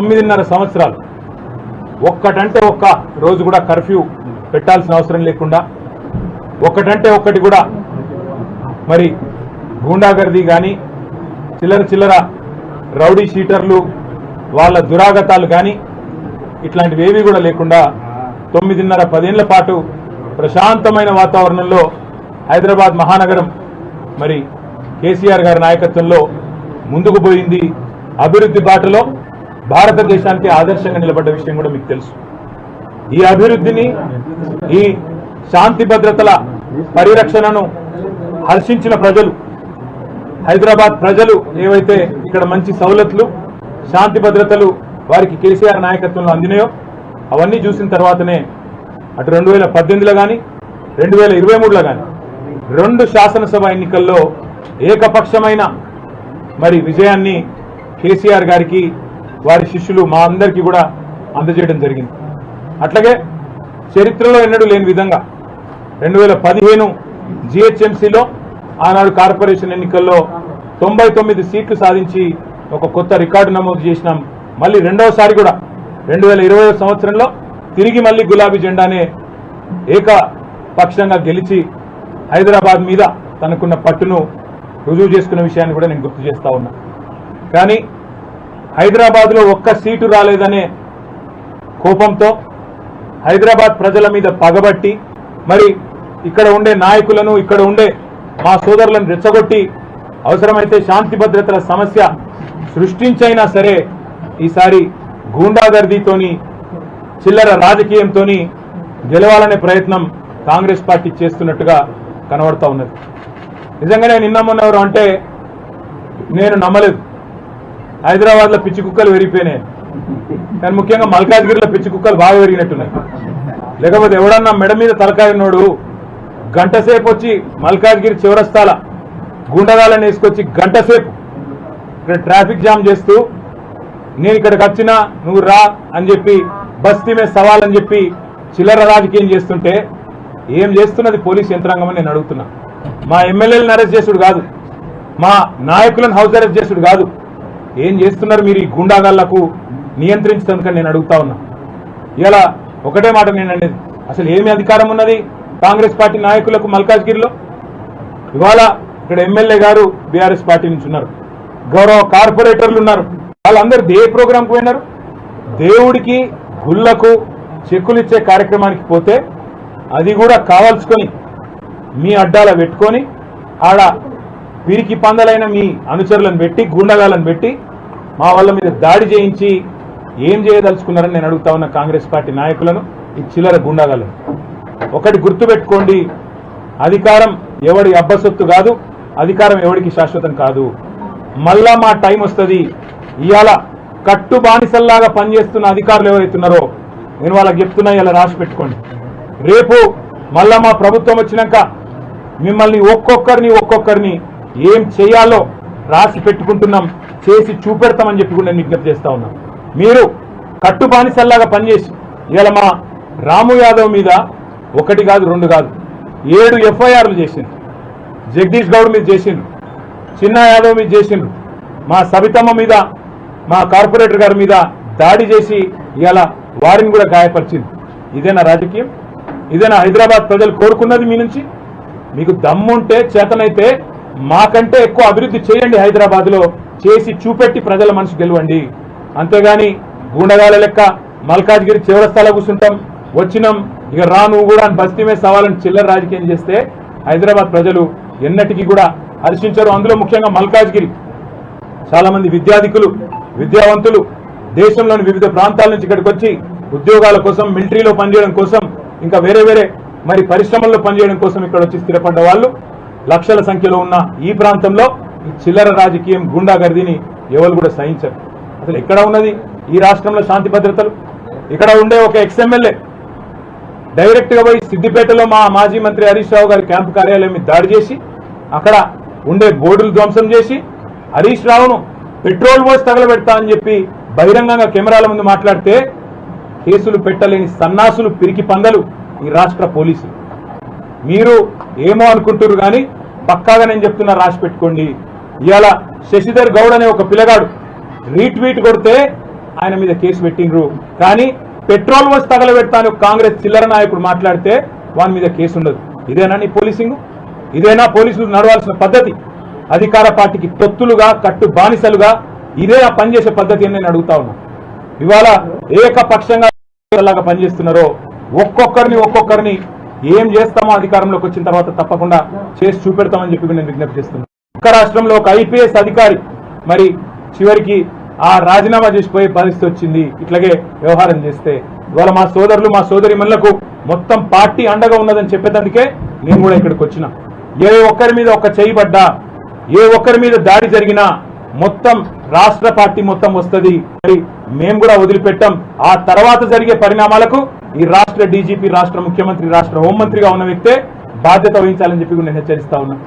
9.5 సంవత్సరాలు ఒక్కటంటే ఒక్క రోజు కూడా కర్ఫ్యూ పెట్టాల్సిన అవసరం లేకుండా ఒక్కటంటే ఒక్కటి కూడా మరి గూండాగర్దీ కానీ చిల్లర రౌడీ షీటర్లు వాళ్ళ దురాగతాలు కానీ ఇట్లాంటివి ఏవి కూడా లేకుండా 9.5-10 ఏళ్ల పాటు ప్రశాంతమైన వాతావరణంలో హైదరాబాద్ మహానగరం మరి కేసీఆర్ గారి నాయకత్వంలో ముందుకు పోయింది. అభివృద్ధి బాటలో భారతదేశానికి ఆదర్శంగా నిలబడ్డ విషయం కూడా మీకు తెలుసు. ఈ అభివృద్ధిని ఈ శాంతి భద్రతల పరిరక్షణను హర్షించిన ప్రజలు, హైదరాబాద్ ప్రజలు ఏవైతే ఇక్కడ మంచి సౌలతులు శాంతి భద్రతలు వారికి కేసీఆర్ నాయకత్వంలో అందినాయో అవన్నీ చూసిన తర్వాతనే అటు 2018లో కానీ 2023లో కానీ 2 శాసనసభ ఎన్నికల్లో ఏకపక్షమైన మరి విజయాన్ని కేసీఆర్ గారికి వారి శిష్యులు మా అందరికీ కూడా అందజేయడం జరిగింది. అట్లాగే చరిత్రలో ఎన్నడూ లేని విధంగా 2015 GHMCలో ఆనాడు కార్పొరేషన్ ఎన్నికల్లో 99 సీట్లు సాధించి ఒక కొత్త రికార్డు నమోదు చేసినాం. మళ్ళీ రెండవసారి కూడా 2020 సంవత్సరంలో తిరిగి మళ్ళీ గులాబీ జెండానే ఏకపక్షంగా గెలిచి హైదరాబాద్ మీద తనకున్న పట్టును రుజువు చేసుకున్న విషయాన్ని కూడా నేను గుర్తు చేస్తా ఉన్నా. కానీ హైదరాబాద్లో ఒక్క సీటు రాలేదనే కోపంతో హైదరాబాద్ ప్రజల మీద పగబట్టి మరి ఇక్కడ ఉండే నాయకులను ఇక్కడ ఉండే మా సోదరులను రెచ్చగొట్టి అవసరమైతే శాంతి భద్రతల సమస్య సృష్టించైనా సరే ఈసారి గూండాగర్దీతోని చిల్లర రాజకీయంతోని గెలవాలనే ప్రయత్నం కాంగ్రెస్ పార్టీ చేస్తున్నట్టుగా కనబడతా ఉన్నది. నిజంగానే నిన్న మొన్న ఎవరు అంటే నేను నమ్మలేదు. హైదరాబాద్లో పిచ్చి కుక్కలు పెరిగిపోయినాయి, కానీ ముఖ్యంగా మల్కాజ్గిరిలో పిచ్చి కుక్కలు బాగా పెరిగినట్టున్నాయి. లేకపోతే ఎవడన్నా మెడ మీద తలకాయనోడు గంటసేపు వచ్చి మల్కాజ్గిరి చివరస్తాల గుండగాలను వేసుకొచ్చి గంటసేపు ఇక్కడ ట్రాఫిక్ జామ్ చేస్తూ నేను ఇక్కడికి వచ్చినా నువ్వు రా అని చెప్పి బస్తీ మీద సవాల్ అని చెప్పి చిల్లర రాజకీయం చేస్తుంటే ఏం చేస్తున్నది పోలీస్ యంత్రాంగం అని నేను అడుగుతున్నా. మా ఎమ్మెల్యేలను అరెస్ట్ చేసుడు కాదు, మా నాయకులను హౌస్ అరెస్ట్ చేసుడు కాదు, ఏం చేస్తున్నారు మీరు ఈ గుండాగాళ్లకు నియంత్రించడానికి నేను అడుగుతా ఉన్నా. ఇలా ఒకటే మాట నేను అనేది, అసలు ఏమి అధికారం ఉన్నది కాంగ్రెస్ పార్టీ నాయకులకు మల్కాజ్గిరిలో? ఇవాళ ఇక్కడ ఎమ్మెల్యే గారు బీఆర్ఎస్ పార్టీ నుంచి ఉన్నారు, గౌరవ కార్పొరేటర్లు ఉన్నారు, వాళ్ళందరూ ఏ ప్రోగ్రాంకి పోయినారు? దేవుడికి గుళ్లకు చెక్కులు ఇచ్చే కార్యక్రమానికి పోతే అది కూడా కావాల్సుకొని మీ అడ్డాల పెట్టుకొని ఆడ వీరికి పందలైన మీ అనుచరులను పెట్టి గుండగాలను పెట్టి మా వాళ్ళ మీద దాడి చేయించి ఏం చేయదలుచుకున్నారని నేను అడుగుతా ఉన్న కాంగ్రెస్ పార్టీ నాయకులను, ఈ చిల్లర గుండగాలను. ఒకటి గుర్తుపెట్టుకోండి, అధికారం ఎవడి అబ్బసొత్తు కాదు, అధికారం ఎవడికి శాశ్వతం కాదు. మళ్ళా మా టైం వస్తుంది. ఇవాళ కట్టు బానిసల్లాగా పనిచేస్తున్న అధికారులు ఎవరైతున్నారో నేను వాళ్ళకి చెప్తున్నా, ఇలా రాసి పెట్టుకోండి. రేపు మళ్ళా మా ప్రభుత్వం వచ్చినాక మిమ్మల్ని ఒక్కొక్కరిని ఏం చేయాలో రాసి పెట్టుకుంటున్నాం, చేసి చూపెడతామని చెప్పి కూడా నేను విజ్ఞప్తి చేస్తా ఉన్నాం. మీరు కట్టు బానిసల్లాగా పనిచేసి ఇవాళ మా రాము యాదవ్ మీద 1 కాదు 2 కాదు 7 FIRలు చేసిండ్రు, జగదీష్ గౌడ్ మీద చేసిండ్రు, చిన్న యాదవ్ మీద చేసిండ్రు, మా సబితమ్మ మీద మా కార్పొరేటర్ గారి మీద దాడి చేసి ఇవాళ వారిని కూడా గాయపరిచింది. ఇదేనా రాజకీయం? ఇదేనా హైదరాబాద్ ప్రజలు కోరుకున్నది మీ నుంచి? మీకు దమ్ముంటే చేతనైతే మాకంటే ఎక్కువ అభివృద్ధి చేయండి, హైదరాబాద్లో చేసి చూపెట్టి ప్రజల మనసు గెలవండి. అంతేగాని గూండగాల లెక్క మల్కాజ్గిరి చివరస్థాలో కూర్చుంటాం, వచ్చినాం ఇక రా నువ్వు కూడా అని బస్తీ మీద సవాలని చిల్లర రాజకీయం చేస్తే హైదరాబాద్ ప్రజలు ఎన్నటికీ కూడా హర్షించరు. అందులో ముఖ్యంగా మల్కాజ్గిరి చాలా మంది విద్యాధికులు విద్యావంతులు దేశంలోని వివిధ ప్రాంతాల నుంచి ఇక్కడికి వచ్చి ఉద్యోగాల కోసం, మిలిటరీలో పనిచేయడం కోసం, ఇంకా వేరే మరి పరిశ్రమల్లో పనిచేయడం కోసం ఇక్కడ వచ్చి స్థిరపడ్డ వాళ్ళు లక్షల సంఖ్యలో ఉన్న ఈ ప్రాంతంలో ఈ చిల్లర రాజకీయం గుండాగర్దీని ఎవరు కూడా సహించరు. అసలు ఎక్కడ ఉన్నది ఈ రాష్ట్రంలో శాంతి భద్రతలు? ఇక్కడ ఉండే ఒక ఎక్స్ఎమ్మెల్యే డైరెక్ట్ గా పోయి సిద్దిపేటలో మా మాజీ మంత్రి హరీష్ రావు గారి క్యాంపు కార్యాలయం మీద దాడి చేసి అక్కడ ఉండే బోర్డులు ధ్వంసం చేసి హరీష్ రావును పెట్రోల్ పోసి తగలబెడతా అని చెప్పి బహిరంగంగా కెమెరాల ముందు మాట్లాడితే కేసులు పెట్టలేని సన్నాసులు, పిరికి పందలు ఈ రాష్ట్ర పోలీసులు. మీరు ఏమో అనుకుంటున్నారు కానీ పక్కాగా నేను చెప్తున్నా, రాసి పెట్టుకోండి. ఇవాళ శశిధర్ గౌడ్ అనే ఒక పిల్లగాడు రీట్వీట్ కొడితే ఆయన మీద కేసు పెట్టిండ్రు. కానీ పెట్రోల్ వచ్చి తగలబెడతాను కాంగ్రెస్ చిల్లర నాయకుడు మాట్లాడితే వాని మీద కేసు ఉండదు. ఇదేనా నీ పోలీసింగ్? ఇదేనా పోలీసులు నడవాల్సిన పద్ధతి? అధికార పార్టీకి తొత్తులుగా కట్టు బానిసలుగా ఇదే ఆ పనిచేసే పద్ధతి అని నేను అడుగుతా ఉన్నా. ఇవాళ ఏకపక్షంగా పనిచేస్తున్నారో ఒక్కొక్కరిని ఏం చేస్తామో అధికారంలోకి వచ్చిన తర్వాత తప్పకుండా చేసి చూపెడతామని చెప్పి నేను విజ్ఞప్తి చేస్తున్నాను. ఒక్క రాష్ట్రంలో ఒక ఐపీఎస్ అధికారి మరి చివరికి ఆ రాజీనామా చేసిపోయే పరిస్థితి వచ్చింది ఇట్లాగే వ్యవహారం చేస్తే. ఇవాళ మా సోదరులు మా సోదరిమణులకు మొత్తం పార్టీ అండగా ఉన్నదని చెప్పేందుకే నేను కూడా ఇక్కడికి వచ్చిన. ఏ ఒక్కరి మీద ఒక చేయి పడ్డా, ఏ ఒక్కరి మీద దాడి జరిగినా మొత్తం రాష్ట్ర పార్టీ మొత్తం వస్తుంది. మరి మేము కూడా వదిలిపెట్టాం. ఆ తర్వాత జరిగే పరిణామాలకు ఈ రాష్ట్ర డీజీపీ, రాష్ట్ర ముఖ్యమంత్రి, రాష్ట్ర హోంమంత్రిగా ఉన్న వ్యక్తే బాధ్యత వహించాలని చెప్పి నేను హెచ్చరిస్తా ఉన్నా.